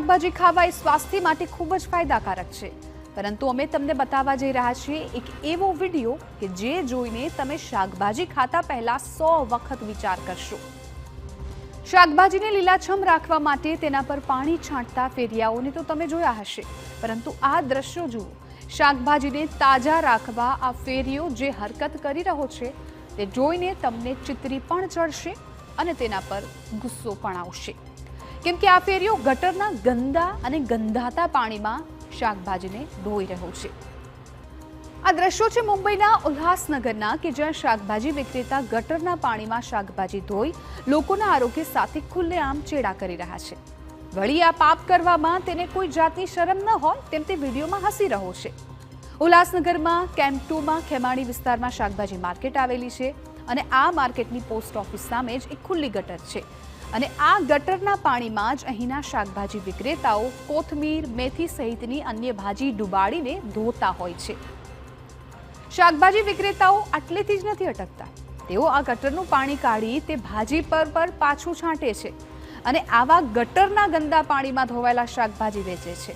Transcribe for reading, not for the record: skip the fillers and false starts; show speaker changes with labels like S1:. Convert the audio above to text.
S1: શાકભાજી ખાવા એ સ્વાસ્થ્ય માટે ખૂબ જ ફાયદાકારક છે, પરંતુ અમે તમને બતાવવા જઈ રહ્યા છીએ એક એવો વિડીયો કે જે જોઈને તમે શાકભાજી ખાતા પહેલા 100 વખત વિચાર કરશો। શાકભાજીને લીલાછમ રાખવા માટે તેના પર પાણી છાંટતા ફેરિયાઓને તો તમે જોયા હશે, પરંતુ આ દ્રશ્યો જુઓ। શાકભાજીને તાજા રાખવા આ ફેરિયો જે હરકત કરી રહ્યો છે તે જોઈને તમને ચિત્રી પણ ચડશે અને તેના પર ગુસ્સો પણ આવશે, કેમ કે આ ફેરિયો ગટરના ગંદા અને ગંધાતા પાણીમાં શાકભાજીને ધોઈ રહ્યો છે। આ દ્રશ્યો છે મુંબઈના ઉલ્હાસનગરના, કે જ્યાં શાકભાજી વિક્રેતા ગટરના પાણીમાં શાકભાજી ધોઈ લોકોના આરોગ્ય સાથે ખુલ્લેઆમ ચેડા કરી રહ્યા છે। વળી આ પાપ કરવામાં તેને કોઈ જાતની શરમ ન હોય તેમ તે વિડીયોમાં હસી રહ્યો છે। ઉલ્હાસનગરમાં કેમ્પ 2માં ખેમાણી વિસ્તારમાં શાકભાજી માર્કેટ આવેલી છે અને આ માર્કેટની પોસ્ટ ઓફિસ સામે જ એક ખુલ્લી ગટર છે અને આ ગટરના પાણીમાં જ અહીંના શાકભાજી વિક્રેતાઓ કોથમીર, મેથી સહિતની અન્ય ભાજી ડુબાડીને ધોતા હોય છે। શાકભાજી વિક્રેતાઓ આટલેથી જ નથી અટકતા, તેઓ આ ગટરનું પાણી કાઢી તે ભાજી પર પાછું છાંટે છે અને આવા ગટરના ગંદા પાણીમાં ધોવાયેલા શાકભાજી વેચે છે।